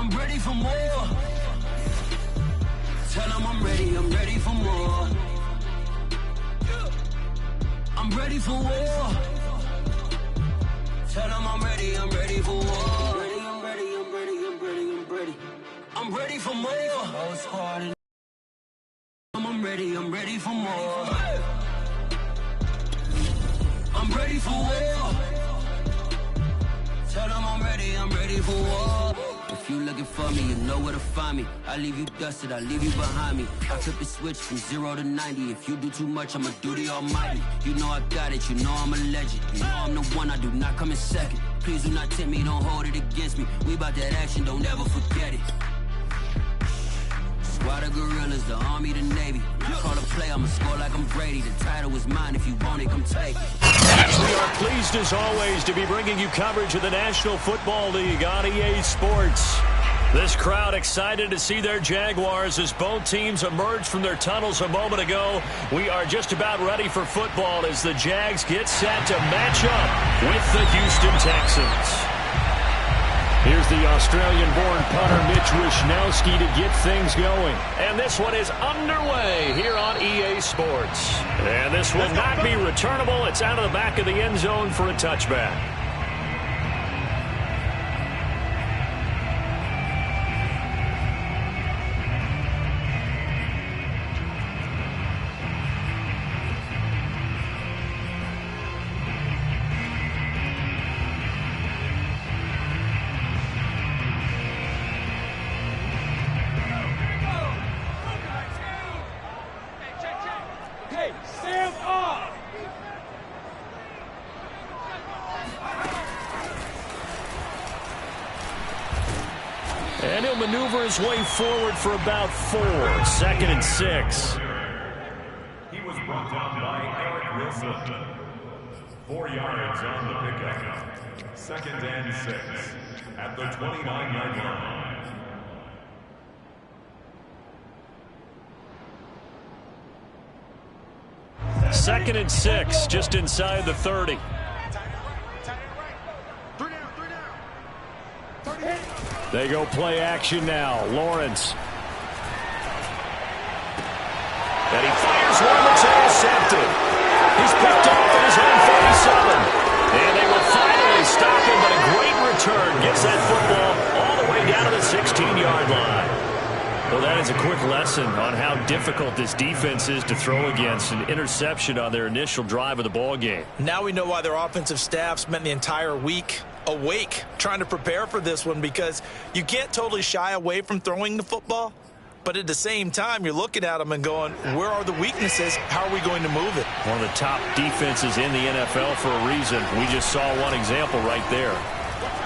I'm ready for more. Tell them I'm ready for more. I'm ready for war. Tell them I'm ready for war. I'm ready for more. I'm ready for more. I'm ready for war. Tell them I'm ready for war. If you looking for me, you know where to find me. I leave you dusted, I leave you behind me. I flip the switch from 0 to 90. If you do too much, I'ma do the almighty. You know I got it, you know I'm a legend. You know I'm the one, I do not come in second. Please do not tempt me, don't hold it against me. We bout that action, don't ever forget it. Squad of gorillas, the army, the navy. When I call a play, I'ma score like I'm Brady. The title is mine, if you want it, come take it. We are pleased as always to be bringing you coverage of the National Football League on EA Sports. This crowd excited to see their Jaguars as both teams emerged from their tunnels a moment ago. We are just about ready for football as the Jags get set to match up with the Houston Texans. Here's the Australian-born punter Mitch Wishnowsky to get things going. And this one is underway here on EA Sports. And this will not be returnable. It's out of the back of the end zone for a touchback. And he'll maneuver his way forward for about 4. 2nd and 6. He was brought down by Eric Wilson. 4 yards on the pickup. 2nd and 6 at the 29-yard line. Second and 6, just inside the 30. They go play action now. Lawrence. And he fires one that's intercepted. He's picked off at his own 47. And they will finally stop him, but a great return gets that football all the way down to the 16-yard line. Well, that is a quick lesson on how difficult this defense is to throw against. An interception on their initial drive of the ball game. Now we know why their offensive staff spent the entire week awake trying to prepare for this one, because you can't totally shy away from throwing the football, but at the same time you're looking at them and going, where are the weaknesses? How are we going to move it? One of the top defenses in the NFL for a reason. We just saw one example right there.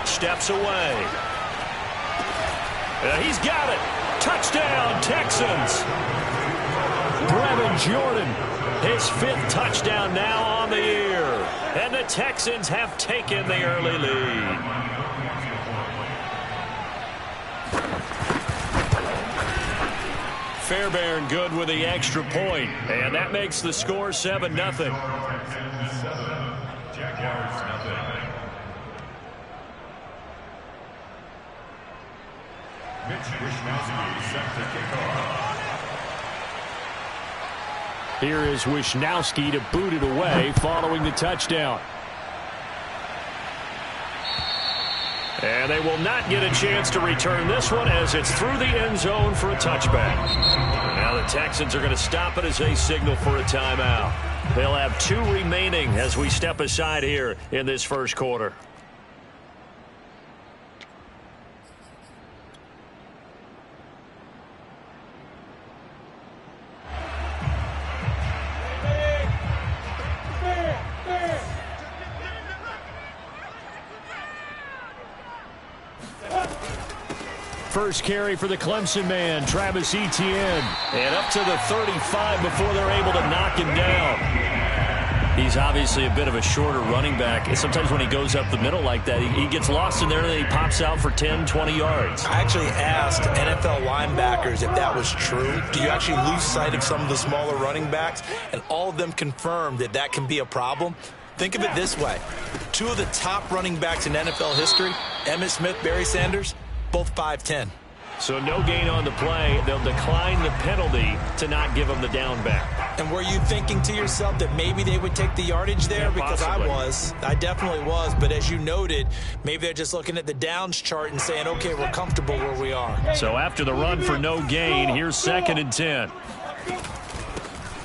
Steps away. He's got it. Touchdown, Texans. Brevin Jordan, his 5th touchdown now on the year. And the Texans have taken the early lead. Fairbairn good with the extra point. And that makes the score 7-0. Jaguars nothing. Mitch Wishnowsky set to kick off. Here is Wishnowsky to boot it away following the touchdown. And they will not get a chance to return this one as it's through the end zone for a touchback. Now the Texans are going to stop it as they signal for a timeout. They'll have 2 remaining as we step aside here in this first quarter. First carry for the Clemson man, Travis Etienne. And up to the 35 before they're able to knock him down. He's obviously a bit of a shorter running back. Sometimes when he goes up the middle like that, he gets lost in there and then he pops out for 10, 20 yards. I actually asked NFL linebackers if that was true. Do you actually lose sight of some of the smaller running backs? And all of them confirmed that that can be a problem. Think of it this way. 2 of the top running backs in NFL history, Emmitt Smith, Barry Sanders, both 5'10". So no gain on the play. They'll decline the penalty to not give them the down back. And were you thinking to yourself that maybe they would take the yardage there? Yeah, because possibly. I definitely was. But as you noted, maybe they're just looking at the downs chart and saying, okay, we're comfortable where we are. So after the run for no gain, here's 2nd and 10.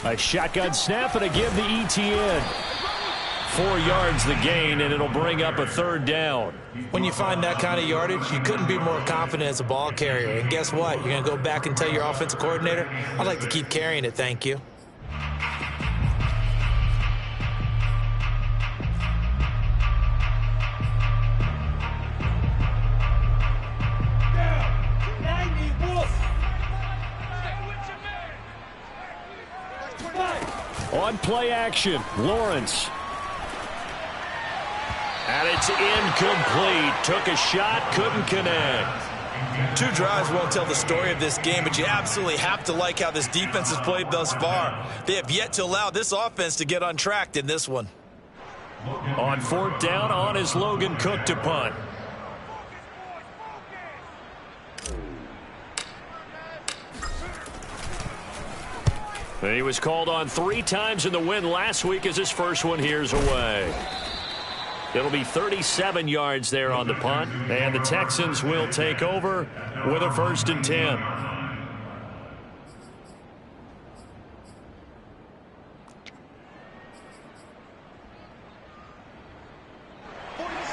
A shotgun snap and a give to ETN. 4 yards the gain, and it'll bring up a 3rd down. When you find that kind of yardage, you couldn't be more confident as a ball carrier. And guess what? You're going to go back and tell your offensive coordinator, I'd like to keep carrying it, thank you. On play action, Lawrence. And it's incomplete. Took a shot, couldn't connect. 2 drives won't tell the story of this game, but you absolutely have to like how this defense has played thus far. They have yet to allow this offense to get untracked in this one. On 4th down, on is Logan Cook to punt. And he was called on 3 times in the win last week as his first one here's away. It'll be 37 yards there on the punt, and the Texans will take over with a 1st and 10.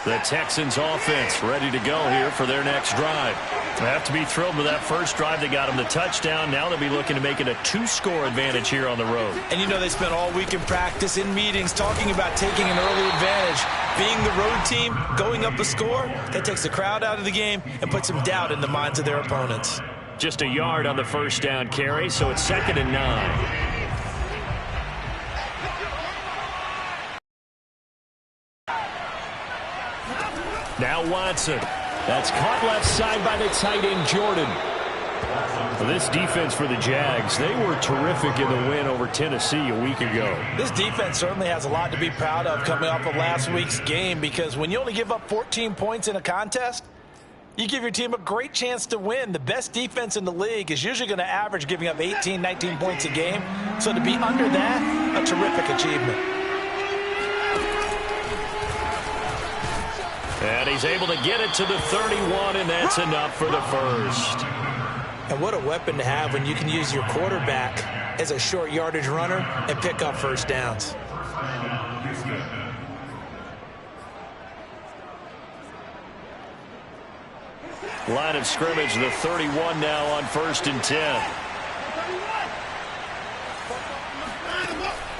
The Texans offense ready to go here for their next drive. They have to be thrilled with that first drive. They got them the touchdown. Now they'll be looking to make it a 2-score advantage here on the road. And you know they spent all week in practice, in meetings, talking about taking an early advantage. Being the road team, going up a score, that takes the crowd out of the game and puts some doubt in the minds of their opponents. Just a yard on the first down carry, so it's 2nd and 9. Now Watson. That's caught left side by the tight end, Jordan. This defense for the Jags, they were terrific in the win over Tennessee a week ago. This defense certainly has a lot to be proud of coming off of last week's game, because when you only give up 14 points in a contest, you give your team a great chance to win. The best defense in the league is usually going to average giving up 18, 19 points a game. So to be under that, a terrific achievement. And he's able to get it to the 31, and that's enough for the first. And what a weapon to have when you can use your quarterback as a short yardage runner and pick up first downs. Line of scrimmage, the 31 now on 1st and 10.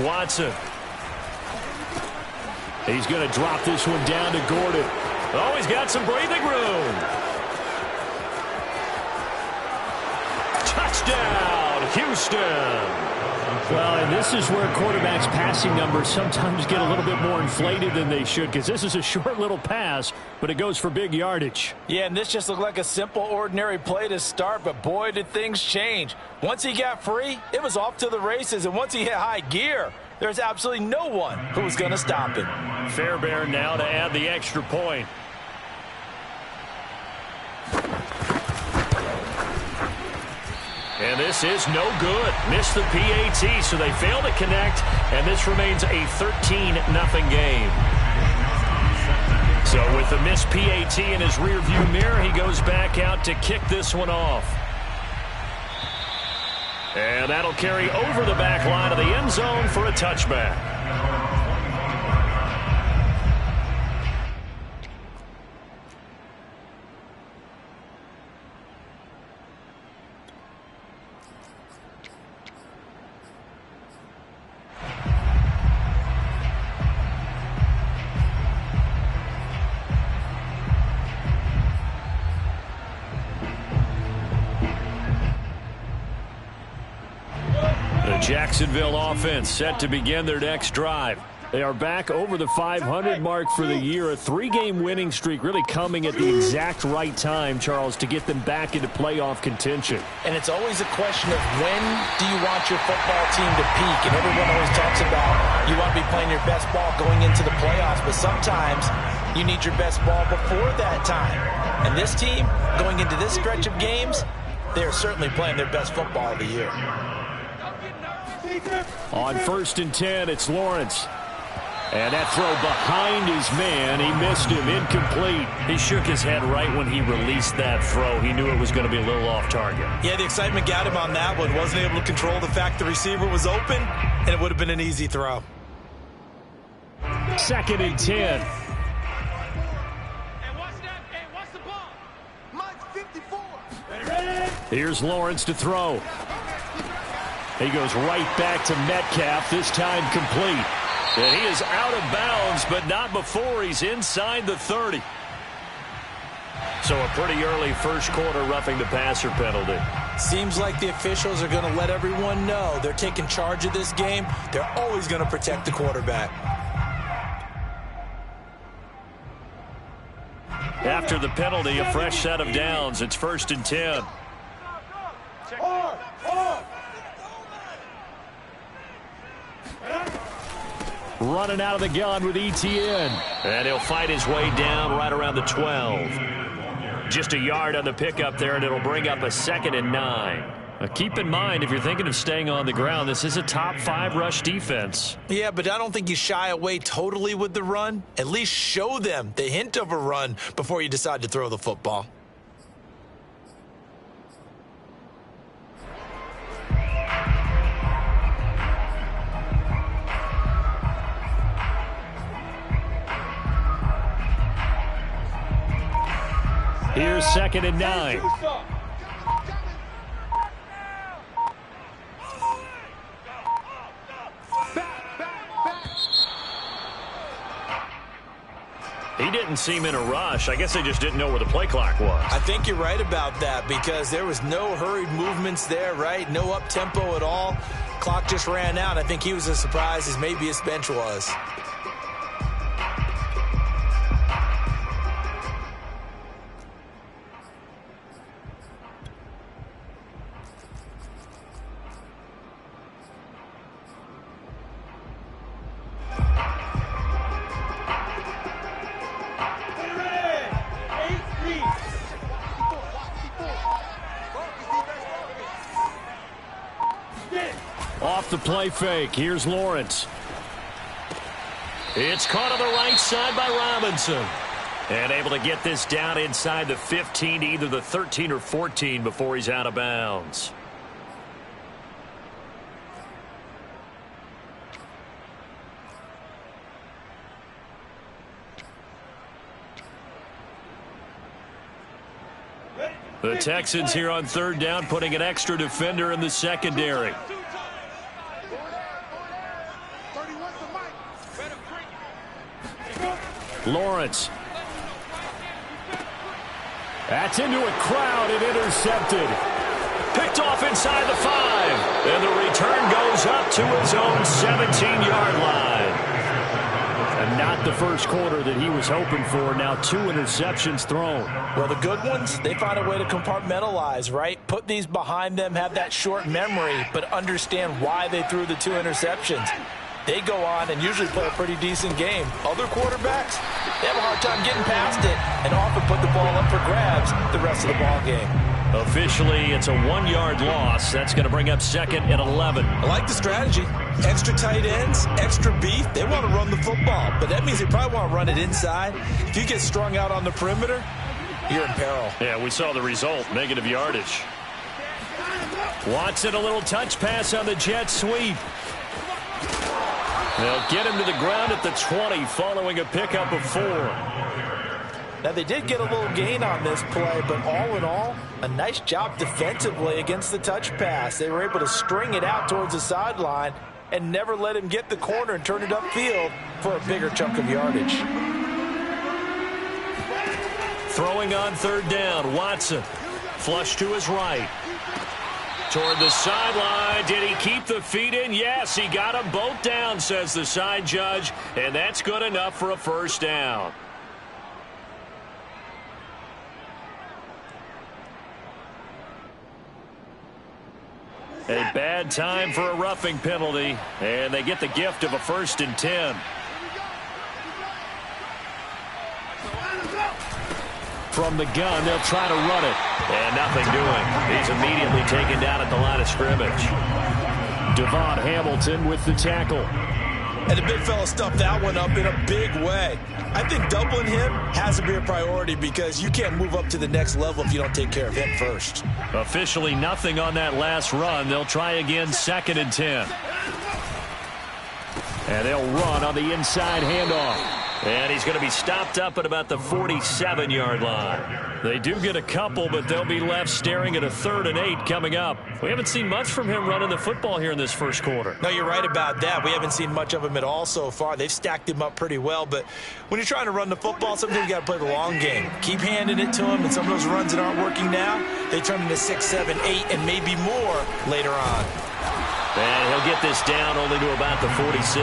Watson. He's going to drop this one down to Gordon. Oh, he's got some breathing room. Touchdown, Houston. Well, and this is where quarterbacks' passing numbers sometimes get a little bit more inflated than they should, because this is a short little pass, but it goes for big yardage. Yeah, and this just looked like a simple, ordinary play to start, but boy, did things change. Once he got free, it was off to the races, and once he hit high gear, there's absolutely no one who was going to stop him. Fairbairn now to add the extra point. And this is no good. Missed the PAT, so they fail to connect, and this remains a 13-0 game. So with the missed PAT in his rearview mirror, he goes back out to kick this one off. And that'll carry over the back line of the end zone for a touchback. Jacksonville offense set to begin their next drive. They are back over the 500 mark for the year. A 3-game winning streak really coming at the exact right time, Charles, to get them back into playoff contention. And it's always a question of when do you want your football team to peak? And everyone always talks about you want to be playing your best ball going into the playoffs, but sometimes you need your best ball before that time. And this team, going into this stretch of games, they're certainly playing their best football of the year. On 1st and 10, it's Lawrence. And that throw behind his man, he missed him, incomplete. He shook his head right when he released that throw. He knew it was going to be a little off target. Yeah, the excitement got him on that one. Wasn't able to control the fact the receiver was open, and it would have been an easy throw. 2nd and 10. Here's Lawrence to throw. He goes right back to Metcalf, this time complete. And he is out of bounds, but not before he's inside the 30. So a pretty early first quarter roughing the passer penalty. Seems like the officials are going to let everyone know they're taking charge of this game. They're always going to protect the quarterback. After the penalty, a fresh set of downs. It's 1st and 10. Running out of the gun with ETN. And he'll fight his way down right around the 12. Just a yard on the pickup there, and it'll bring up a 2nd and 9. Now keep in mind, if you're thinking of staying on the ground, this is a top 5 rush defense. Yeah, but I don't think you shy away totally with the run. At least show them the hint of a run before you decide to throw the football. Here's 2nd and 9. He didn't seem in a rush. I guess they just didn't know where the play clock was. I think you're right about that because there was no hurried movements there, right? No up-tempo at all. Clock just ran out. I think he was as surprised as maybe his bench was. Off the play fake. Here's Lawrence. It's caught on the right side by Robinson. And able to get this down inside the 15 to either the 13 or 14 before he's out of bounds. The Texans here on 3rd down, putting an extra defender in the secondary. Lawrence. That's into a crowd and intercepted. Picked off inside the 5. And the return goes up to his own 17-yard line. And not the first quarter that he was hoping for. Now 2 interceptions thrown. Well, the good ones, they find a way to compartmentalize, right? Put these behind them, have that short memory, but understand why they threw the 2 interceptions. They go on and usually play a pretty decent game. Other quarterbacks, they have a hard time getting past it and often put the ball up for grabs the rest of the ball game. Officially, it's a 1-yard loss. That's going to bring up 2nd and 11. I like the strategy. Extra tight ends, extra beef. They want to run the football, but that means they probably want to run it inside. If you get strung out on the perimeter, you're in peril. Yeah, we saw the result, negative yardage. Watson, a little touch pass on the jet sweep. They'll get him to the ground at the 20 following a pickup of 4. Now, they did get a little gain on this play, but all in all, a nice job defensively against the touch pass. They were able to string it out towards the sideline and never let him get the corner and turn it upfield for a bigger chunk of yardage. Throwing on 3rd down, Watson. Flush to his right. Toward the sideline. Did he keep the feet in? Yes, he got them both down, says the side judge, and that's good enough for a 1st down. A bad time for a roughing penalty, and they get the gift of a 1st and 10. from the gun. They'll try to run it. And nothing doing. He's immediately taken down at the line of scrimmage. Devon Hamilton with the tackle. And the big fella stuffed that one up in a big way. I think doubling him has to be a priority because you can't move up to the next level if you don't take care of him first. Officially nothing on that last run. They'll try again, 2nd and 10. And they'll run on the inside handoff. And he's going to be stopped up at about the 47-yard line. They do get a couple, but they'll be left staring at a 3rd and 8 coming up. We haven't seen much from him running the football here in this first quarter. No, you're right about that. We haven't seen much of him at all so far. They've stacked him up pretty well, but when you're trying to run the football, sometimes you got to play the long game. Keep handing it to him, and some of those runs that aren't working now, they turn into 6, 7, 8, and maybe more later on. And he'll get this down only to about the 46.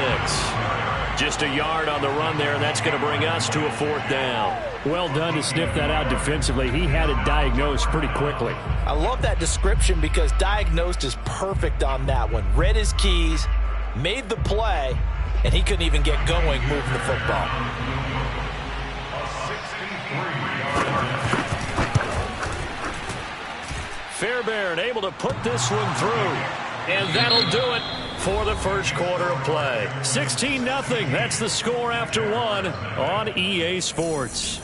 Just a yard on the run there, and that's going to bring us to a 4th down. Well done to sniff that out defensively. He had it diagnosed pretty quickly. I love that description because diagnosed is perfect on that one. Read his keys, made the play, and he couldn't even get going moving the football. Fairbairn able to put this one through. And that'll do it for the first quarter of play. 16-0. That's the score after 1 on EA Sports.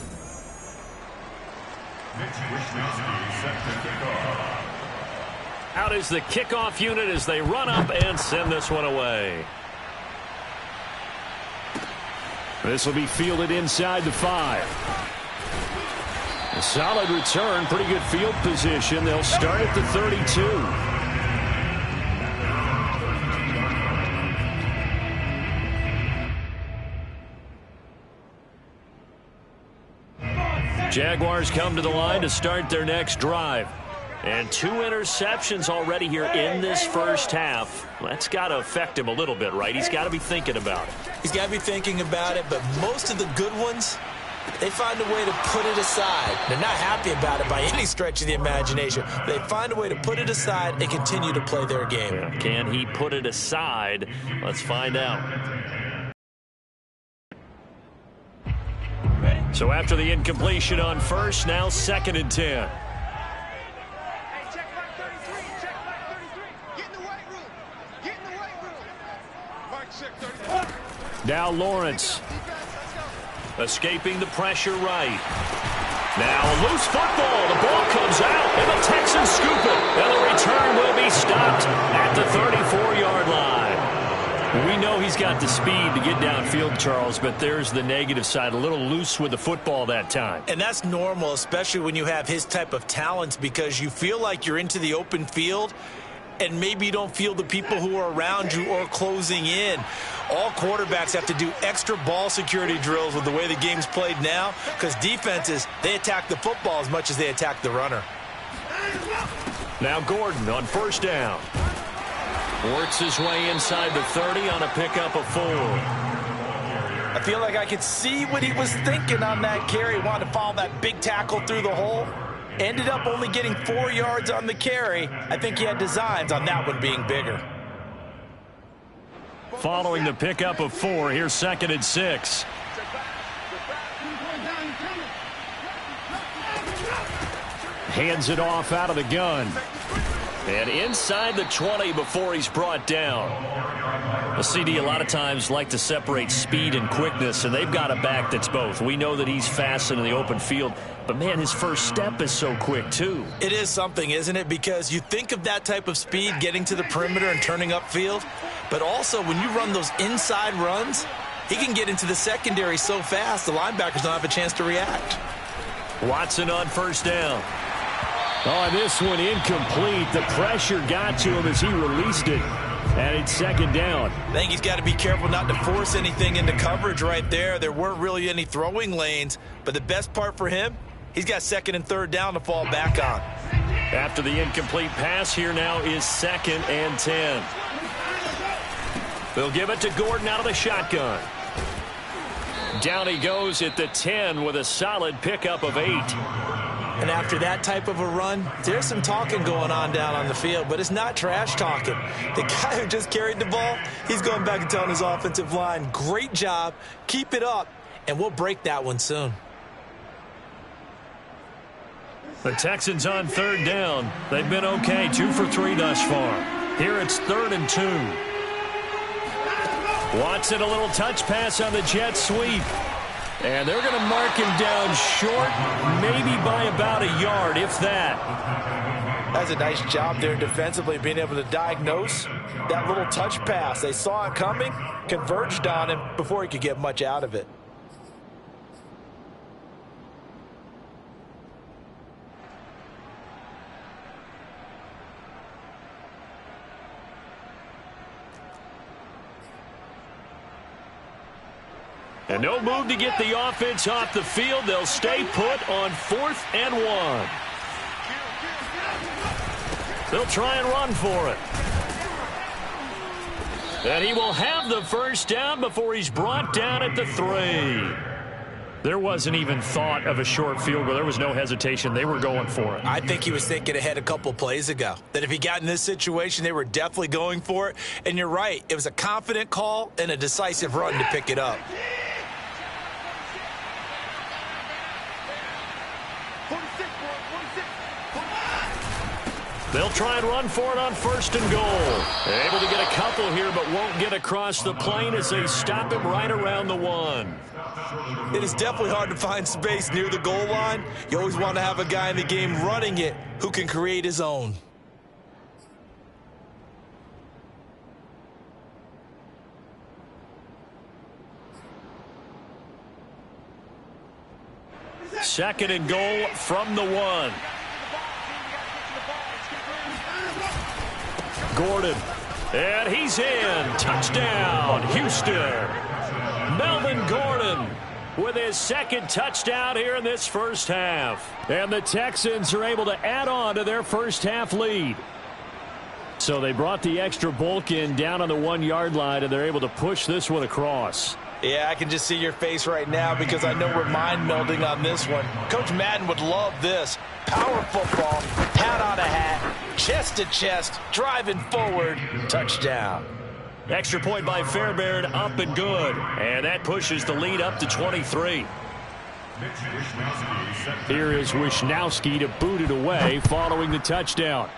Out is the kickoff unit as they run up and send this one away. This will be fielded inside the 5. A solid return, pretty good field position. They'll start at the 32. Jaguars come to the line to start their next drive. And 2 interceptions already here in this first half. That's got to affect him a little bit, right? He's got to be thinking about it. He's got to be thinking about it, but most of the good ones, they find a way to put it aside. They're not happy about it by any stretch of the imagination. They find a way to put it aside and continue to play their game. Yeah, can he put it aside? Let's find out. So after the incompletion on first, now 2nd and 10. Now Lawrence. Escaping the pressure right. Now a loose football. The ball comes out, and the Texans scoop it. And the return will be stopped at the 34-yard line. We know he's got the speed to get downfield, Charles, but there's the negative side. A little loose with the football that time. And that's normal, especially when you have his type of talents, because you feel like you're into the open field, and maybe you don't feel the people who are around you or closing in. All quarterbacks have to do extra ball security drills with the way the game's played now, because defenses, they attack the football as much as they attack the runner. Now Gordon on first down. Works his way inside the 30 on a pickup of 4. I feel like I could see what he was thinking on that carry. Wanted to follow that big tackle through the hole. Ended up only getting 4 yards on the carry. I think he had designs on that one being bigger. Following the pickup of 4, here's 2nd and 6. Hands it off out of the gun. And inside the 20 before he's brought down. The CD a lot of times like to separate speed and quickness, and they've got a back that's both. We know that he's fast in the open field, but, man, his first step is so quick, too. It is something, isn't it? Because you think of that type of speed getting to the perimeter and turning upfield, but also when you run those inside runs, he can get into the secondary so fast the linebackers don't have a chance to react. Watson on first down. Oh, this one incomplete. The pressure got to him as he released it. And it's 2nd down. I think he's got to be careful not to force anything into coverage right there. There weren't really any throwing lanes. But the best part for him, he's got 2nd and 3rd down to fall back on. After the incomplete pass, here now is 2nd and 10. They'll give it to Gordon out of the shotgun. Down he goes at the 10 with a solid pickup of 8. And after that type of a run, there's some talking going on down on the field, but it's not trash talking. The guy who just carried the ball, he's going back and telling his offensive line, great job, keep it up, and we'll break that one soon. The Texans on third down. They've been okay, 2 for 3 thus far. Here it's 3rd and 2. Watson, a little touch pass on the jet sweep. And they're going to mark him down short, maybe by about a yard, if that. That's a nice job there defensively, being able to diagnose that little touch pass. They saw it coming, converged on him before he could get much out of it. And no move to get the offense off the field. They'll stay put on 4th and 1. They'll try and run for it. And he will have the first down before he's brought down at the 3. There wasn't even thought of a short field goal. There was no hesitation. They were going for it. I think he was thinking ahead a couple plays ago, that if he got in this situation, they were definitely going for it. And you're right. It was a confident call and a decisive run to pick it up. They'll try and run for it on 1st and goal. Able to get a couple here, but won't get across the plane as they stop him right around the 1. It is definitely hard to find space near the goal line. You always want to have a guy in the game running it who can create his own. Second and goal from the 1. Gordon, and he's in. Touchdown, Houston. Melvin Gordon with his 2nd touchdown here in this first half. And the Texans are able to add on to their first half lead. So they brought the extra bulk in down on the 1-yard line, and they're able to push this one across. Yeah, I can just see your face right now because I know we're mind melding on this one. Coach Madden would love this. Power football, hat on a hat, chest to chest, driving forward, touchdown. Extra point by Fairbairn, up and good. And that pushes the lead up to 23. Here is Wisnowski to boot it away following the touchdown.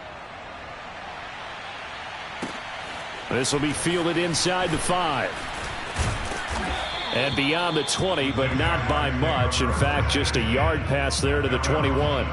This will be fielded inside the 5. And beyond the 20, but not by much. In fact, just a yard pass there to the 21.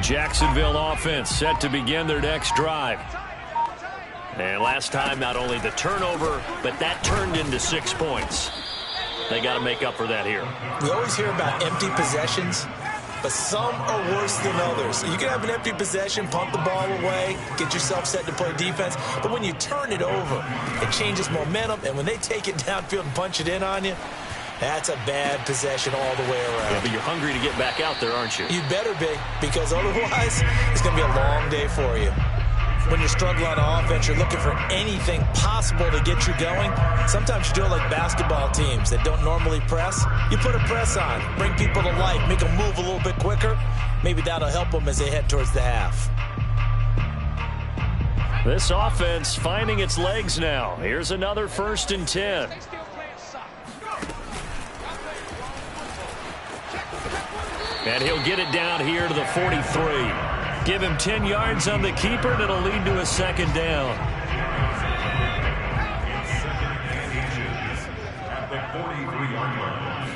Jacksonville offense set to begin their next drive. And last time, not only the turnover, but that turned into 6 points. They got to make up for that here. We always hear about empty possessions, but some are worse than others. You can have an empty possession, pump the ball away, get yourself set to play defense, but when you turn it over, it changes momentum, and when they take it downfield and punch it in on you, that's a bad possession all the way around. Yeah, but you're hungry to get back out there, aren't you? You better be, because otherwise it's going to be a long day for you. When you're struggling on offense, you're looking for anything possible to get you going. Sometimes you do it like basketball teams that don't normally press. You put a press on, bring people to life, make them move a little bit quicker. Maybe that'll help them as they head towards the half. This offense finding its legs now. Here's another 1st and 10. And he'll get it down here to the 43. Give him 10 yards on the keeper, and it'll lead to a 2nd down. At the 43-yard line.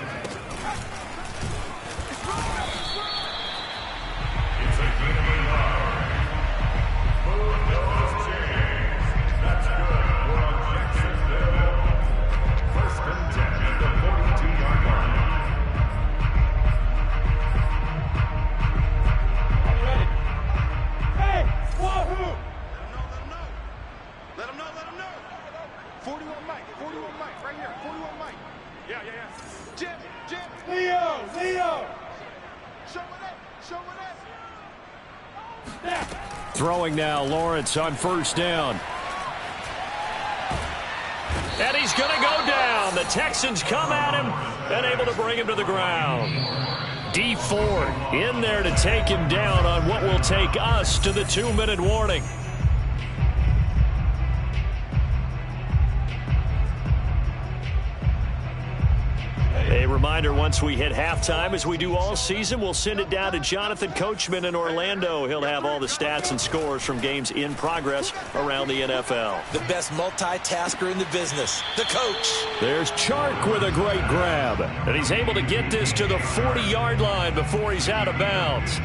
It's a gain of a yard. That's good for Jacksonville. 1st and 10 at the 42-yard line. Throwing now, Lawrence on first down. And he's going to go down. The Texans come at him and able to bring him to the ground. D Ford in there to take him down on what will take us to the 2-minute warning. A reminder, once we hit halftime, as we do all season, we'll send it down to Jonathan Coachman in Orlando. He'll have all the stats and scores from games in progress around the NFL. The best multitasker in the business, the coach. There's Chark with a great grab. And he's able to get this to the 40-yard line before he's out of bounds.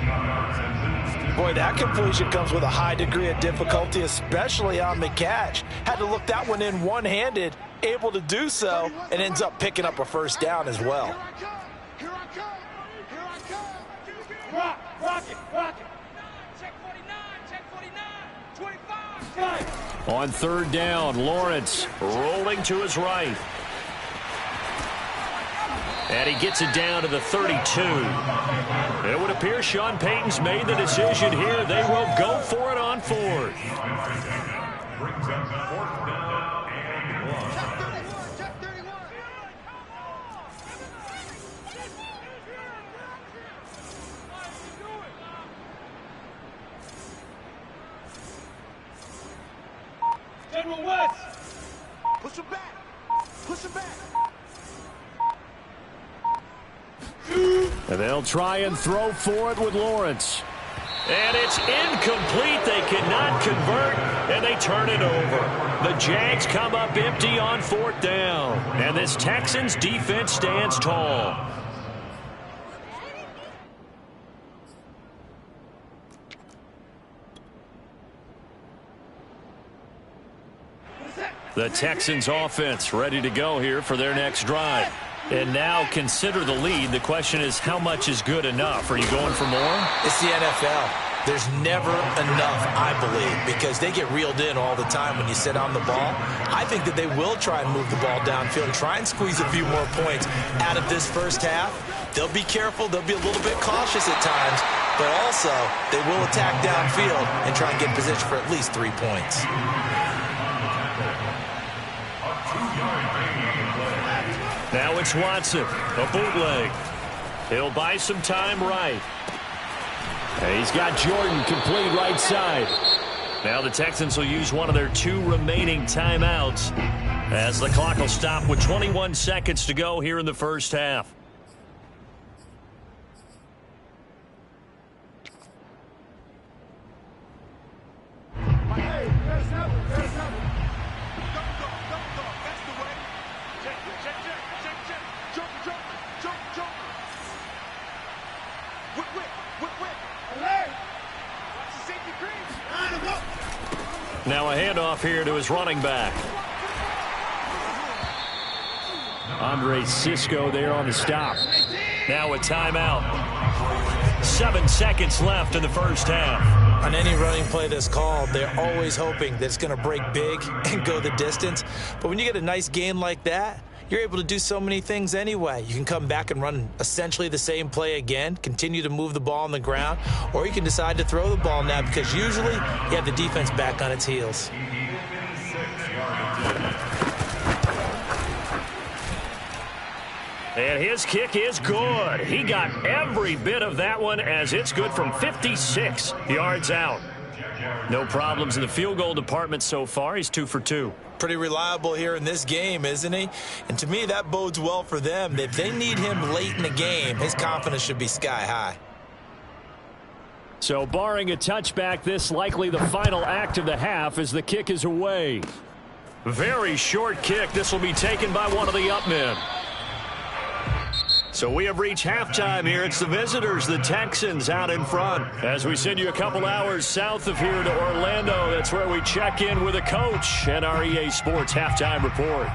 Boy, that completion comes with a high degree of difficulty, especially on the catch. Had to look that one in one-handed, able to do so, and ends up picking up a first down as well. Here I come. Rock it. Check 49, check 49, 25. On third down, Lawrence rolling to his right. And he gets it down to the 32. It would appear Sean Payton's made the decision here. They will go for it on fourth. Brings up fourth down and 1. Check 31. General West. Push him back. And they'll try and throw for it with Lawrence. And it's incomplete. They cannot convert, and they turn it over. The Jags come up empty on fourth down. And this Texans defense stands tall. The Texans offense ready to go here for their next drive. And now consider the lead. The question is, how much is good enough? Are you going for more? It's the NFL. There's never enough, I believe, because they get reeled in all the time when you sit on the ball. I think that they will try and move the ball downfield and try and squeeze a few more points out of this first half. They'll be careful. They'll be a little bit cautious at times, but also they will attack downfield and try and get in position for at least 3 points. Now it's Watson, a bootleg. He'll buy some time right. And he's got Jordan complete right side. Now the Texans will use one of their 2 remaining timeouts as the clock will stop with 21 seconds to go here in the first half. Now a handoff here to his running back. Andre Cisco there on the stop. Now a timeout. 7 seconds left in the first half. On any running play that's called, they're always hoping that it's going to break big and go the distance. But when you get a nice gain like that, you're able to do so many things anyway. You can come back and run essentially the same play again, continue to move the ball on the ground, or you can decide to throw the ball now because usually you have the defense back on its heels. And his kick is good. He got every bit of that one as it's good from 56 yards out. No problems in the field goal department so far. He's 2 for 2. Pretty reliable here in this game, isn't he? And to me, that bodes well for them. If they need him late in the game, his confidence should be sky high. So barring a touchback, this likely the final act of the half as the kick is away. Very short kick. This will be taken by one of the up men. So we have reached halftime here. It's the visitors, the Texans, out in front. As we send you a couple hours south of here to Orlando, that's where we check in with a coach and our EA Sports halftime report.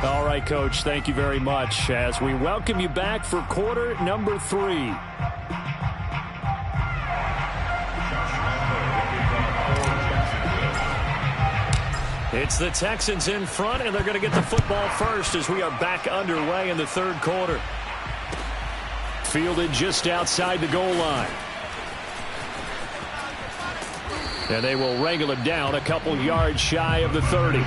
All right, Coach, thank you very much as we welcome you back for quarter number 3. It's the Texans in front, and they're going to get the football first as we are back underway in the third quarter. Fielded just outside the goal line. And they will wrangle it down a couple yards shy of the 30.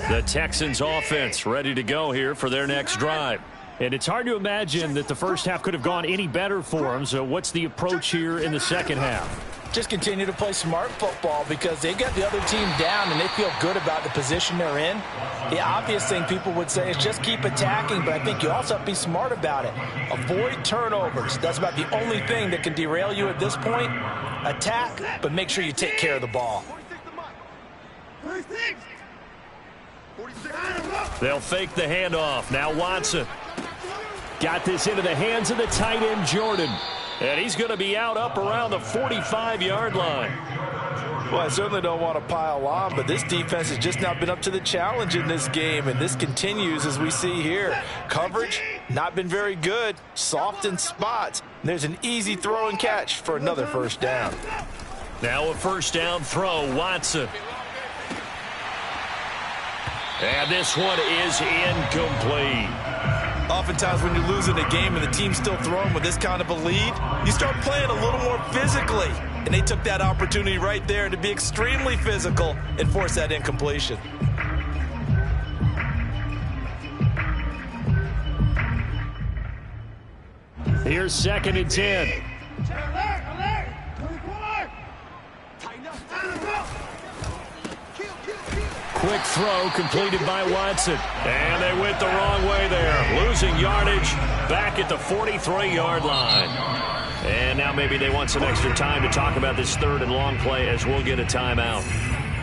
The Texans offense ready to go here for their next drive. And it's hard to imagine that the first half could have gone any better for them. So what's the approach here in the second half? Just continue to play smart football because they got the other team down and they feel good about the position they're in. The obvious thing people would say is just keep attacking, but I think you also have to be smart about it. Avoid turnovers. That's about the only thing that can derail you at this point. Attack, but make sure you take care of the ball. They'll fake the handoff. Now Watson. Got this into the hands of the tight end, Jordan. And he's going to be out up around the 45-yard line. Well, I certainly don't want to pile on, but this defense has just not been up to the challenge in this game, and this continues as we see here. Coverage, not been very good. Soft in spots. There's an easy throw and catch for another first down. Now a first down throw, Watson. And this one is incomplete. Oftentimes when you're losing a game and the team's still throwing with this kind of a lead, you start playing a little more physically. And they took that opportunity right there to be extremely physical and force that incompletion. Here's 2nd and 10. Quick throw completed by Watson. And they went the wrong way there. Losing yardage back at the 43-yard line. And now maybe they want some extra time to talk about this third and long play as we'll get a timeout.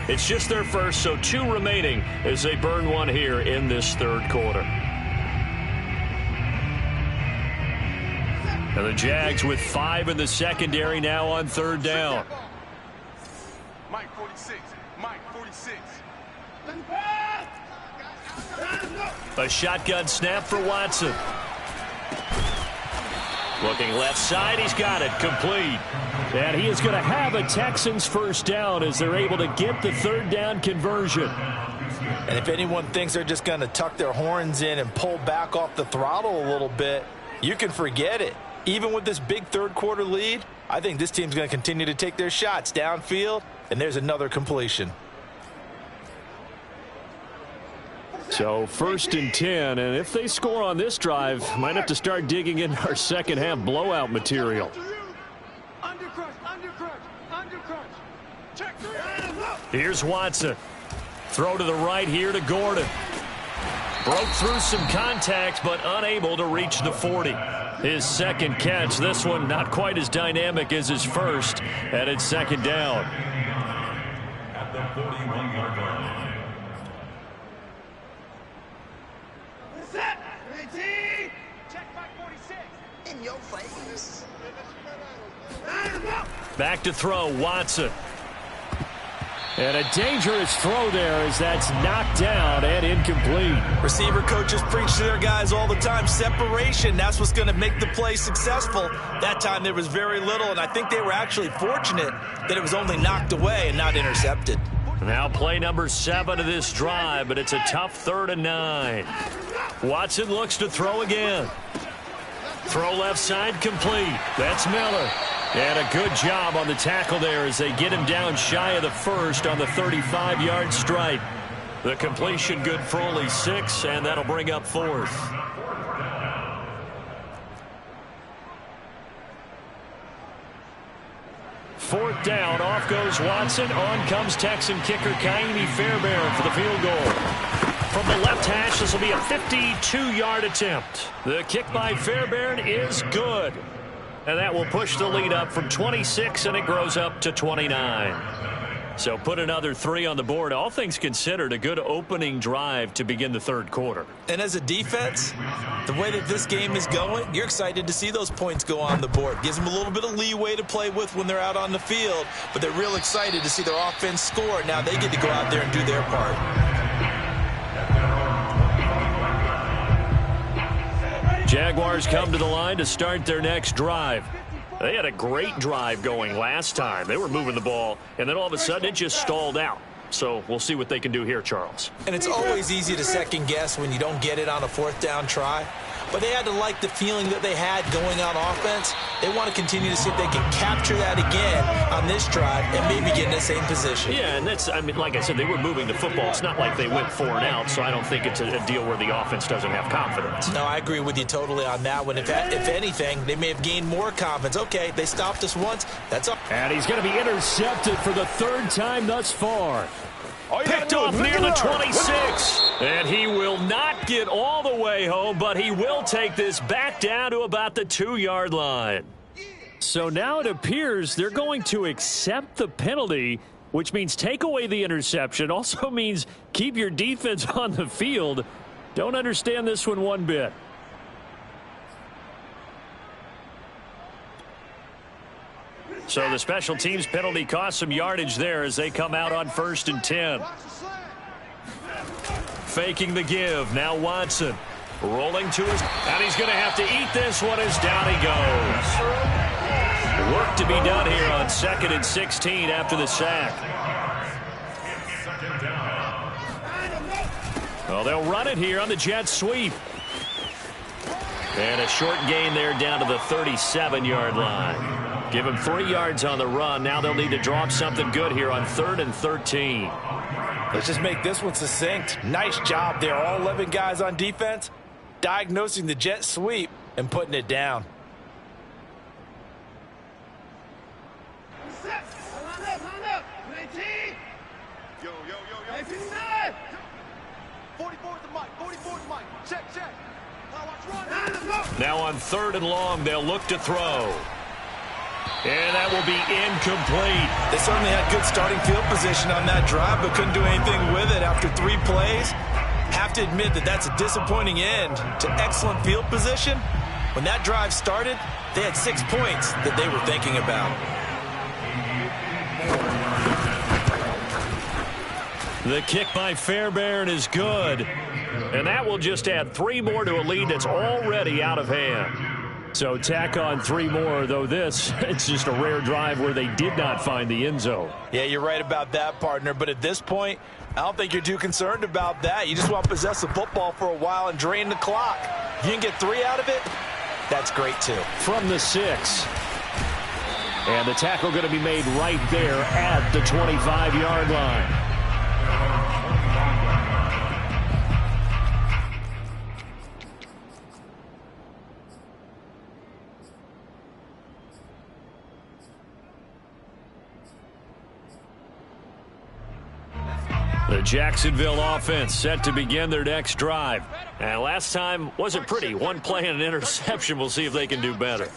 It's just their first, so 2 remaining as they burn one here in this third quarter. And the Jags with 5 in the secondary now on third down. Mike 46. Mike 46. A shotgun snap for Watson. Looking left side, he's got it, complete. And he is going to have a Texans first down as they're able to get the third down conversion. And if anyone thinks they're just going to tuck their horns in and pull back off the throttle a little bit, you can forget it. Even with this big third quarter lead, I think this team's going to continue to take their shots downfield, and there's another completion. So 1st and 10, and if they score on this drive, might have to start digging in our second half blowout material. Here's Watson. Throw to the right here to Gordon. Broke through some contact, but unable to reach the 40. His second catch, this one not quite as dynamic as his first, and it's 2nd down. At the 41-yard line. Back to throw, Watson. And a dangerous throw there as that's knocked down and incomplete. Receiver coaches preach to their guys all the time. Separation, that's what's going to make the play successful. That time there was very little, and I think they were actually fortunate that it was only knocked away and not intercepted. Now play number 7 of this drive, but it's a tough 3rd and 9. Watson looks to throw again. Throw left side complete. That's Miller. And a good job on the tackle there as they get him down shy of the first on the 35-yard strike. The completion good for only 6, and that'll bring up 4th. Fourth down, off goes Watson. On comes Texan kicker Kaimi Fairbairn for the field goal. From the left hash, this will be a 52-yard attempt. The kick by Fairbairn is good. And that will push the lead up from 26, and it grows up to 29. So put another 3 on the board. All things considered, a good opening drive to begin the third quarter. And as a defense, the way that this game is going, you're excited to see those points go on the board. Gives them a little bit of leeway to play with when they're out on the field, but they're real excited to see their offense score. Now they get to go out there and do their part. Jaguars come to the line to start their next drive. They had a great drive going last time. They were moving the ball, and then all of a sudden it just stalled out. So we'll see what they can do here, Charles. And it's always easy to second guess when you don't get it on a fourth down try. But they had to like the feeling that they had going on offense. They want to continue to see if they can capture that again on this drive and maybe get in the same position. Yeah, and that's, I mean, like I said, they were moving the football. It's not like they went 4 and out, so I don't think it's a deal where the offense doesn't have confidence. No, I agree with you totally on that one. If anything, they may have gained more confidence. Okay, they stopped us once. That's all. And he's going to be intercepted for the 3rd time thus far. Picked off near the 26. And he will not get all the way home, but he will take this back down to about the 2-yard line. So now it appears they're going to accept the penalty, which means take away the interception. Also means keep your defense on the field. Don't understand this one bit. So the special teams penalty cost some yardage there as they come out on 1st and 10. Faking the give. Now Watson rolling to his, and he's going to have to eat this one as down he goes. Work to be done here on 2nd and 16 after the sack. Well, they'll run it here on the jet sweep. And a short gain there down to the 37-yard line. Give them 3 yards on the run. Now they'll need to draw up something good here on 3rd and 13. Let's just make this one succinct. Nice job there. All 11 guys on defense diagnosing the jet sweep and putting it down. Yo. 44 to Mike. 44 to Mike. Check. Now on 3rd and long, they'll look to throw. And that will be incomplete. They certainly had good starting field position on that drive, but couldn't do anything with it after 3 plays. Have to admit that that's a disappointing end to excellent field position. When that drive started, they had 6 points that they were thinking about. The kick by Fairbairn is good. And that will just add 3 more to a lead that's already out of hand. So tack on 3 more, though it's just a rare drive where they did not find the end zone. Yeah, you're right about that, partner. But at this point, I don't think you're too concerned about that. You just want to possess the football for a while and drain the clock. If you can get 3 out of it, that's great too. From the 6. And the tackle going to be made right there at the 25-yard line. The Jacksonville offense set to begin their next drive. And last time wasn't pretty. 1 play and an interception. We'll see if they can do better.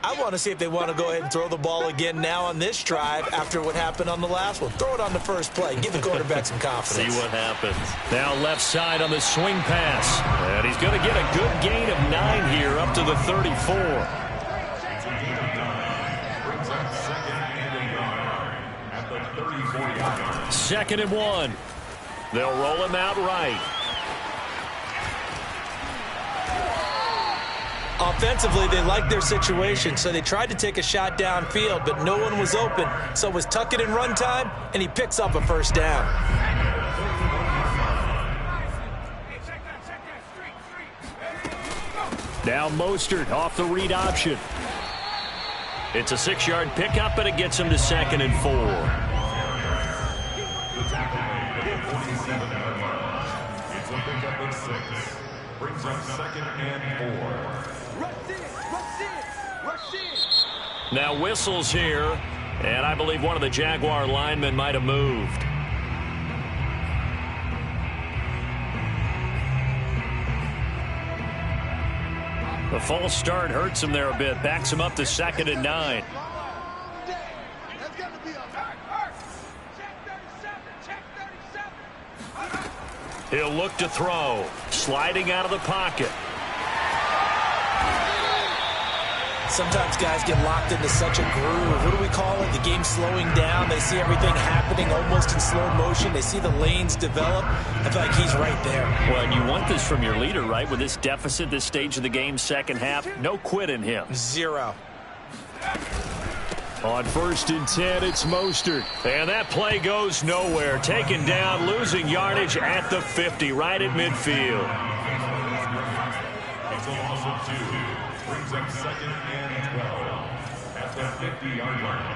I want to see if they want to go ahead and throw the ball again now on this drive after what happened on the last one. Throw it on the first play. Give the quarterback some confidence. See what happens. Now left side on the swing pass. And he's going to get a good gain of 9 here up to the 34. 2nd and 1. They'll roll him out right. Offensively, they liked their situation, so they tried to take a shot downfield, but no one was open. So it was tuck it in run time, and he picks up a 1st down. Now Mostert off the read option. It's a 6-yard pickup, but it gets him to 2nd and 4. It's a pickup of 6. Brings up 2nd and 4. Rush in. Now whistles here, and I believe one of the Jaguar linemen might have moved. The false start hurts him there a bit, backs him up to 2nd and 9. He'll look to throw. Sliding out of the pocket. Sometimes guys get locked into such a groove. What do we call it? The game slowing down. They see everything happening almost in slow motion. They see the lanes develop. I feel like he's right there. Well, and you want this from your leader, right? With this deficit, this stage of the game, second half, no quit in him. 0. On 1st and 10, it's Mostert. And that play goes nowhere. Taken down, losing yardage at the 50, right at midfield. It's a loss of 2. Brings up 2nd and 12 at the 50-yard line.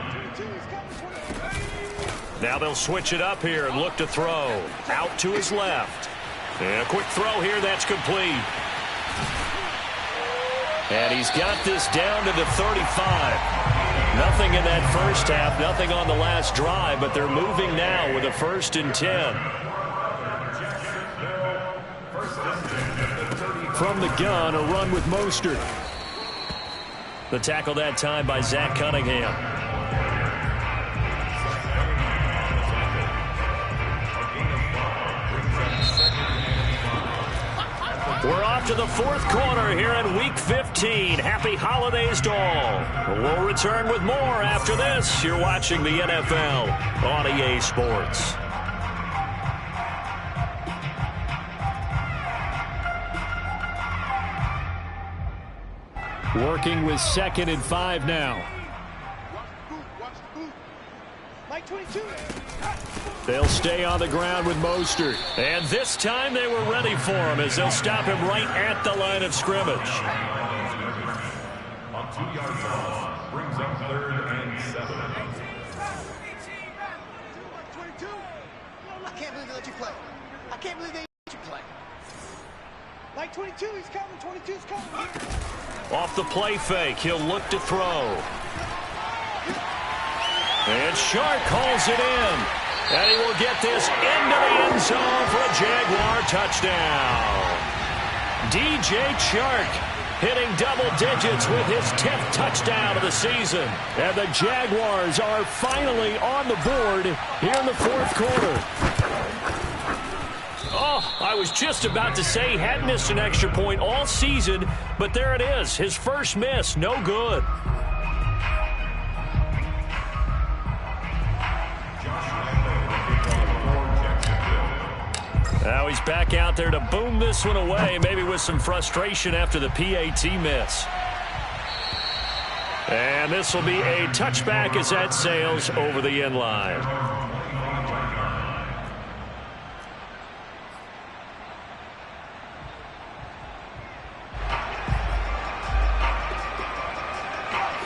Now they'll switch it up here and look to throw. Out to his left. And a quick throw here, that's complete. And he's got this down to the 35. Nothing in that first half, nothing on the last drive, but they're moving now with a 1st and 10. From the gun, a run with Mostert. The tackle that time by Zach Cunningham. We're off to the 4th quarter here in Week 15. Happy holidays to all. We'll return with more after this. You're watching the NFL on EA Sports. Working with 2nd and 5 now. Watch the boot. Mike 22. They'll stay on the ground with Mostert. And this time they were ready for him as they'll stop him right at the line of scrimmage. On 2-yard loss, brings up 3rd and 7. 22. I can't believe they let you play. I can't believe they let you play. Mike 22, he's coming. 22's coming. Off the play fake, he'll look to throw. And Shark calls it in. And he will get this into the end zone for a Jaguar touchdown. DJ Chark hitting double digits with his 10th touchdown of the season. And the Jaguars are finally on the board here in the 4th quarter. Oh, I was just about to say he hadn't missed an extra point all season, but there it is. His first miss, no good. Now he's back out there to boom this one away, maybe with some frustration after the PAT miss. And this will be a touchback as that sails over the end line.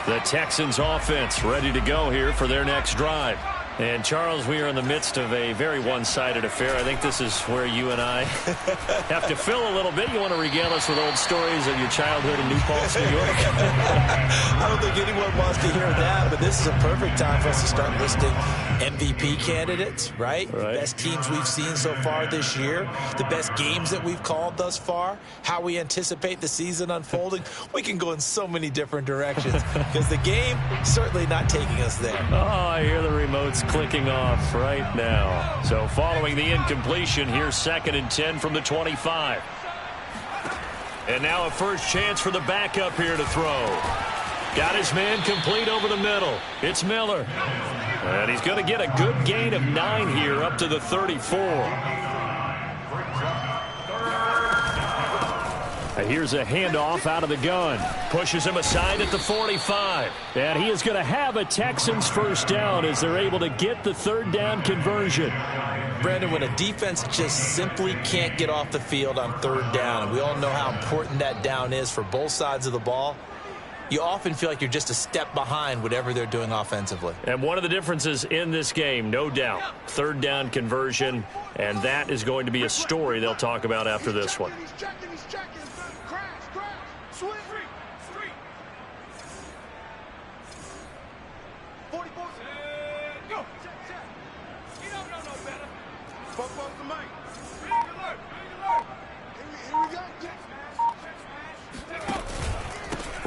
The Texans offense ready to go here for their next drive. And, Charles, we are in the midst of a very one-sided affair. I think this is where you and I have to fill a little bit. You want to regale us with old stories of your childhood in New Paltz, New York? I don't think anyone wants to hear that, but this is a perfect time for us to start listing MVP candidates, right? The best teams we've seen so far this year, the best games that we've called thus far, how we anticipate the season unfolding. We can go in so many different directions because the game certainly not taking us there. Oh, I hear the remotes clicking off right now. So following the incompletion, here's 2nd and 10 from the 25. And now a first chance for the backup here to throw. Got his man complete over the middle. It's Miller. And he's going to get a good gain of 9 here up to the 34. Here's a handoff out of the gun. Pushes him aside at the 45. And he is going to have a Texans first down as they're able to get the 3rd down conversion. Brandon, when a defense just simply can't get off the field on 3rd down, and we all know how important that down is for both sides of the ball, you often feel like you're just a step behind whatever they're doing offensively. And one of the differences in this game, no doubt, 3rd down conversion, and that is going to be a story they'll talk about after this one. He's checking. Crash. Swing. 44. Go. Check. You don't know no better. Fuck off the mic. Big alert. Here we go.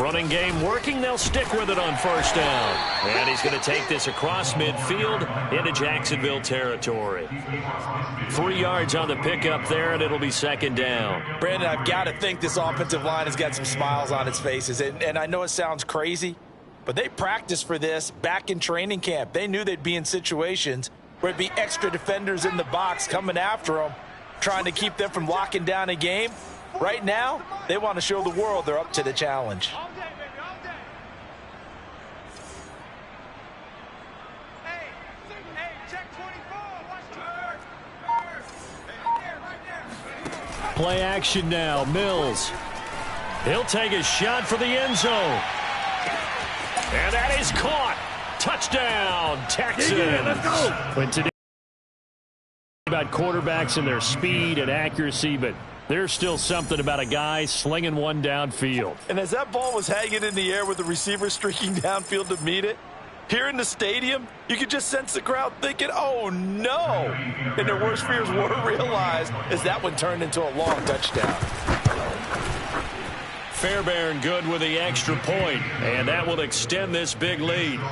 Running game working. They'll stick with it on first down. And he's going to take this across midfield into Jacksonville territory. 3 yards on the pickup there, and it'll be second down. Brandon, I've got to think this offensive line has got some smiles on its faces. And I know it sounds crazy, but they practiced for this back in training camp. They knew they'd be in situations where it'd be extra defenders in the box coming after them, trying to keep them from locking down a game. Right now, they want to show the world they're up to the challenge. All day, baby, all day. Hey, check 24. Watch right there. Play action now. Mills. He'll take a shot for the end zone. And that is caught. Touchdown, Texans. Let's go. When today about quarterbacks and their speed and accuracy, but there's still something about a guy slinging one downfield. And as that ball was hanging in the air with the receiver streaking downfield to meet it, here in the stadium, you could just sense the crowd thinking, oh, no. And their worst fears were realized as that one turned into a long touchdown. Fairbairn good with the extra point, and that will extend this big lead. 39,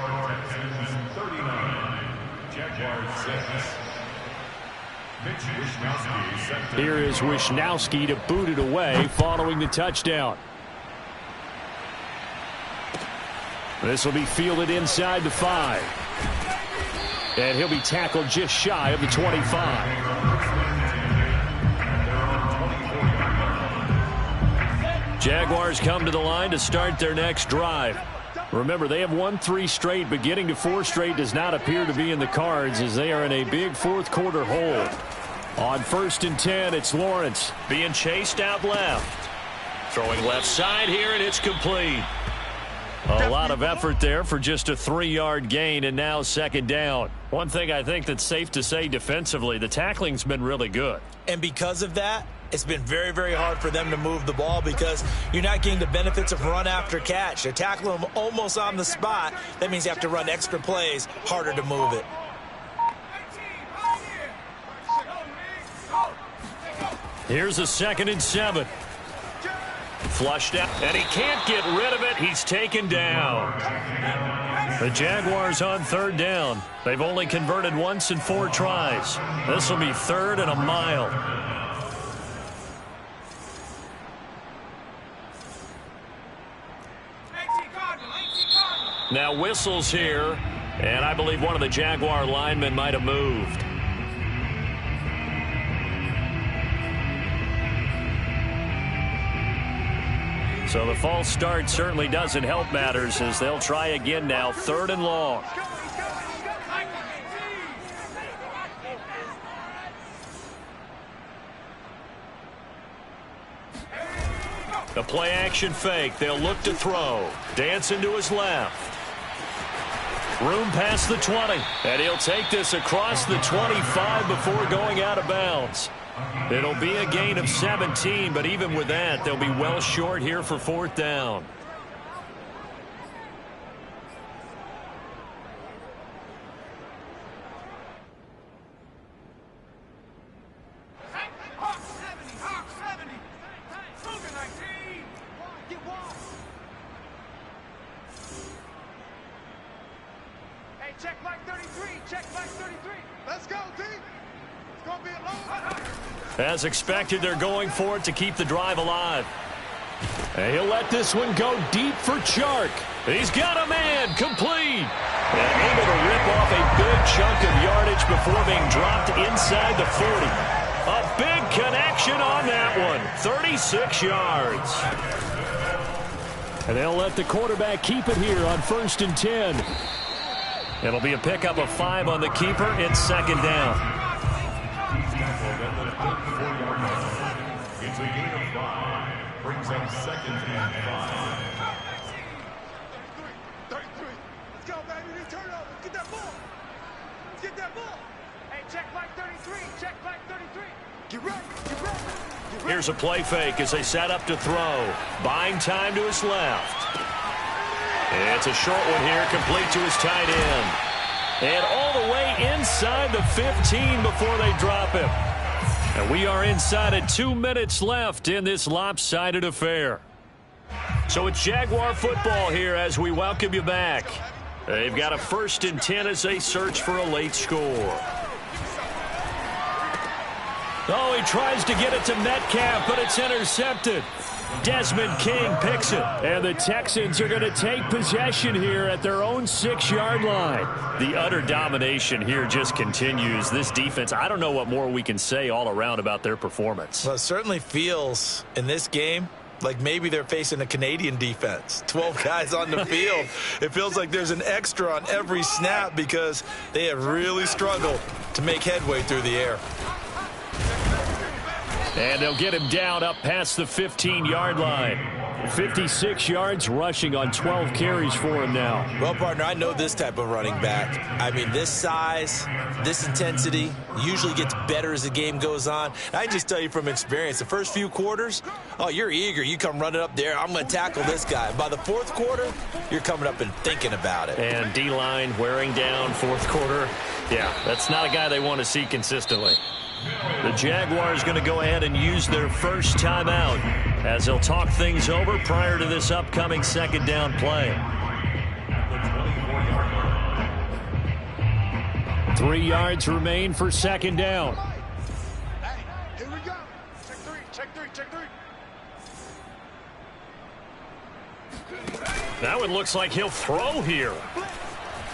Jaguars 6. Here is Wishnowski to boot it away following the touchdown. This will be fielded inside the 5. And he'll be tackled just shy of the 25. Jaguars come to the line to start their next drive. Remember, they have won 3 straight, but getting to 4 straight does not appear to be in the cards as they are in a big fourth quarter hole. On 1st and 10, it's Lawrence being chased out left. Throwing left side here, and it's complete. A lot of effort there for just a 3-yard gain, and now second down. One thing I think that's safe to say defensively, the tackling's been really good. And because of that, it's been very, very hard for them to move the ball because you're not getting the benefits of run after catch. They're tackling them almost on the spot. That means you have to run extra plays, harder to move it. Here's a 2nd and 7. Flushed out, and he can't get rid of it. He's taken down. The Jaguars on 3rd down. They've only converted once in 4 tries. This will be 3rd and a mile. Now whistles here, and I believe one of the Jaguar linemen might have moved. So the false start certainly doesn't help matters as they'll try again now, 3rd and long. The play action fake. They'll look to throw. Dancing to his left. Room past the 20. And he'll take this across the 25 before going out of bounds. It'll be a gain of 17, but even with that, they'll be well short here for 4th down. Check back 33. Check back 33. Let's go, team. It's going to be a long one. As expected, they're going for it to keep the drive alive. And he'll let this one go deep for Chark. He's got a man, complete. And able to rip off a big chunk of yardage before being dropped inside the 40. A big connection on that one. 36 yards. And they'll let the quarterback keep it here on 1st and 10. It'll be a pickup of 5 on the keeper. It's 2nd down. It's a gain of 5. Brings up 2nd and 5. 33. Let's go, baby. Return over. Get that ball. Let's get that ball. Hey, check back 33. Check back 33. Get ready. Get ready. Get ready. Here's a play fake as they set up to throw. Buying time to his left. It's a short one here, complete to his tight end. And all the way inside the 15 before they drop him. And we are inside at 2 minutes left in this lopsided affair. So it's Jaguar football here as we welcome you back. They've got a 1st and 10 as they search for a late score. Oh, he tries to get it to Metcalf, but it's intercepted. Desmond King picks it. And the Texans are going to take possession here at their own 6-yard line. The utter domination here just continues. This defense, I don't know what more we can say all around about their performance. Well, it certainly feels in this game like maybe they're facing a Canadian defense. 12 guys on the field. It feels like there's an extra on every snap because they have really struggled to make headway through the air. And they'll get him down up past the 15-yard line. 56 yards rushing on 12 carries for him now. Well, partner, I know this type of running back. I mean, this size, this intensity usually gets better as the game goes on. And I just tell you from experience, the first few quarters, oh, you're eager. You come running up there, I'm going to tackle this guy. By the 4th quarter, you're coming up and thinking about it. And D-line wearing down 4th quarter. Yeah, that's not a guy they want to see consistently. The Jaguars going to go ahead and use their first timeout as they'll talk things over prior to this upcoming 2nd down play. 3 yards remain for 2nd down. Hey, here we go. Check three. That one looks like he'll throw here.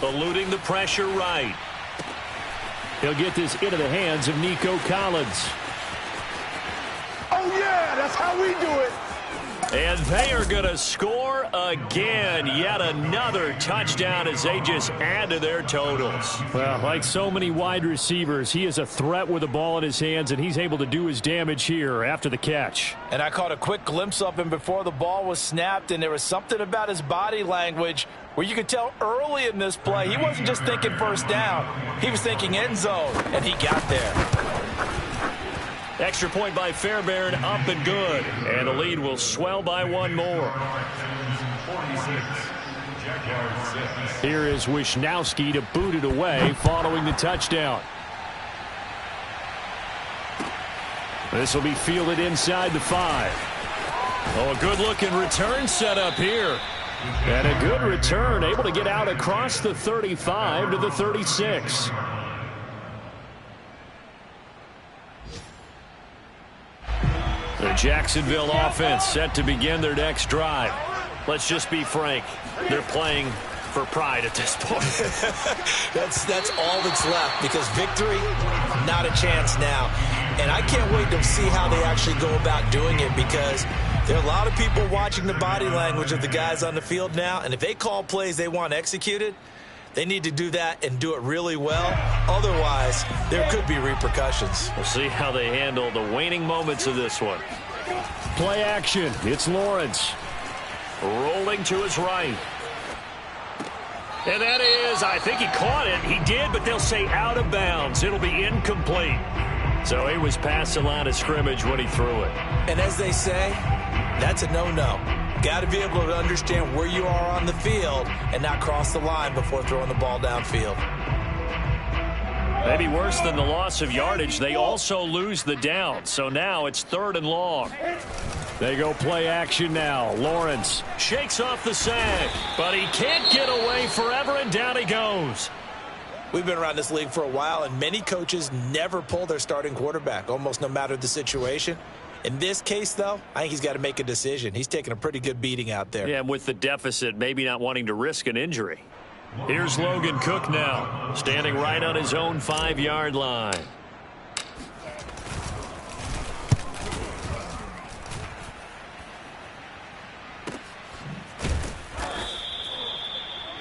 Eluding the pressure right. He'll get this into the hands of Nico Collins. Oh, yeah, that's how we do it. And they are going to score again. Yet another touchdown as they just add to their totals. Well, like so many wide receivers, he is a threat with the ball in his hands, and he's able to do his damage here after the catch. And I caught a quick glimpse of him before the ball was snapped, and there was something about his body language where you could tell early in this play he wasn't just thinking first down. He was thinking end zone, and he got there. Extra point by Fairbairn, up and good. And the lead will swell by one more. Here is Wisnowski to boot it away following the touchdown. This will be fielded inside the 5. Oh, a good-looking return set up here. And a good return, able to get out across the 35 to the 36. The Jacksonville offense set to begin their next drive. Let's just be frank. They're playing for pride at this point. That's all that's left because victory, not a chance now. And I can't wait to see how they actually go about doing it because there are a lot of people watching the body language of the guys on the field now. And if they call plays they want executed, they need to do that and do it really well. Otherwise, there could be repercussions. We'll see how they handle the waning moments of this one. Play action. It's Lawrence. Rolling to his right. And that is, I think he caught it. He did, but they'll say out of bounds. It'll be incomplete. So he was past the line of scrimmage when he threw it. And as they say, that's a no-no. Got to be able to understand where you are on the field and not cross the line before throwing the ball downfield. Maybe worse than the loss of yardage, they also lose the down. So now it's 3rd and long. They go play action now. Lawrence shakes off the sack, but he can't get away forever, and down he goes. We've been around this league for a while, and many coaches never pull their starting quarterback, almost no matter the situation. In this case, though, I think he's got to make a decision. He's taking a pretty good beating out there. Yeah, and with the deficit, maybe not wanting to risk an injury. Here's Logan Cook now, standing right on his own 5-yard line.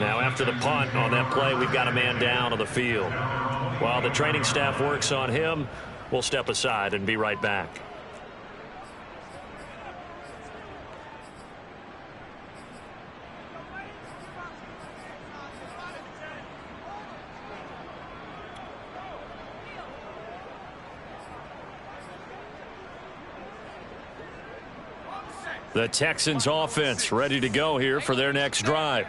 Now after the punt on that play, we've got a man down on the field. While the training staff works on him, we'll step aside and be right back. The Texans offense ready to go here for their next drive.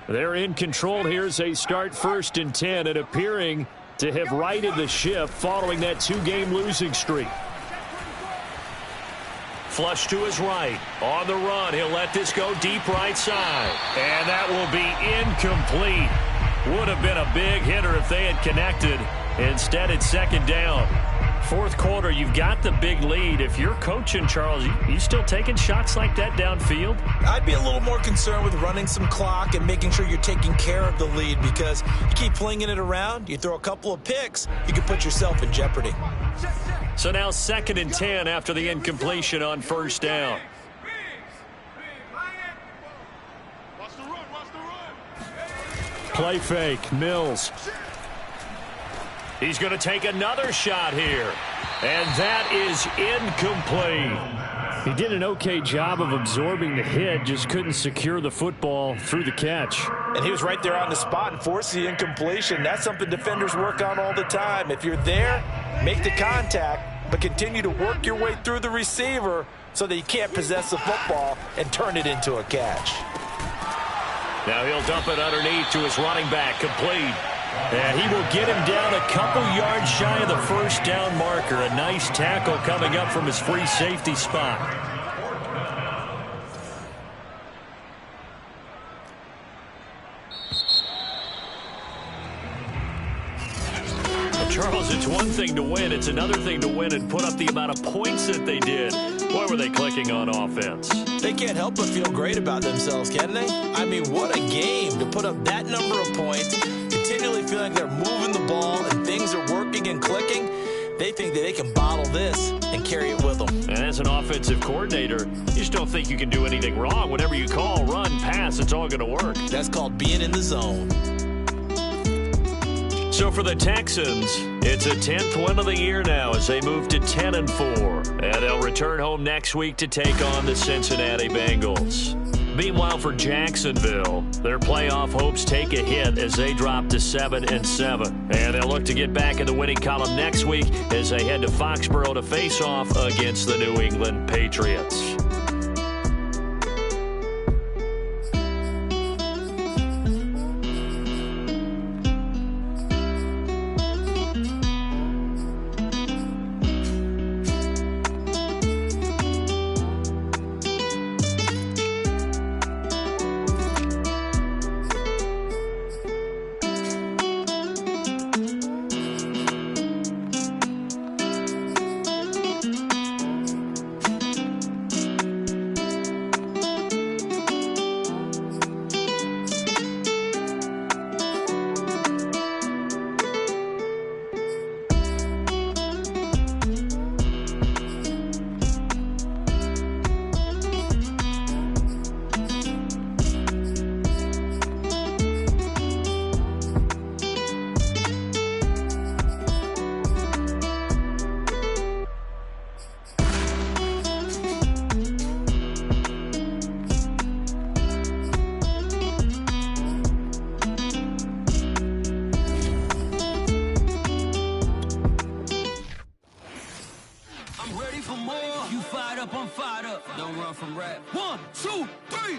They're in control here as they start 1st and 10 and appearing to have righted the ship following that 2-game losing streak. Flush to his right. On the run, he'll let this go deep right side. And that will be incomplete. Would have been a big hitter if they had connected. Instead, it's second down. Fourth quarter, you've got the big lead. If you're coaching, Charles, you still taking shots like that downfield? I'd be a little more concerned with running some clock and making sure you're taking care of the lead, because you keep flinging it around, you throw a couple of picks, you can put yourself in jeopardy. So now 2nd and 10 after the incompletion on first down. Play fake, Mills. He's going to take another shot here. And that is incomplete. He did an okay job of absorbing the hit, just couldn't secure the football through the catch. And he was right there on the spot and forced the incompletion. That's something defenders work on all the time. If you're there, make the contact, but continue to work your way through the receiver so that you can't possess the football and turn it into a catch. Now he'll dump it underneath to his running back, complete. And he will get him down a couple yards shy of the first down marker. A nice tackle coming up from his free safety spot. Charles, it's one thing to win. It's another thing to win and put up the amount of points that they did. Boy, were they clicking on offense. They can't help but feel great about themselves, can they? I mean, what a game to put up that number of points, continually feeling they're moving the ball and things are working and clicking. They think that they can bottle this and carry it with them. And as an offensive coordinator, you just don't think you can do anything wrong. Whatever you call, run, pass, it's all going to work. That's called being in the zone. So for the Texans, it's a 10th win of the year now as they move to 10-4. And they'll return home next week to take on the Cincinnati Bengals. Meanwhile, for Jacksonville, their playoff hopes take a hit as they drop to 7-7. And they'll look to get back in the winning column next week as they head to Foxborough to face off against the New England Patriots. I'm fired up. Don't run from rap. 1, 2, 3.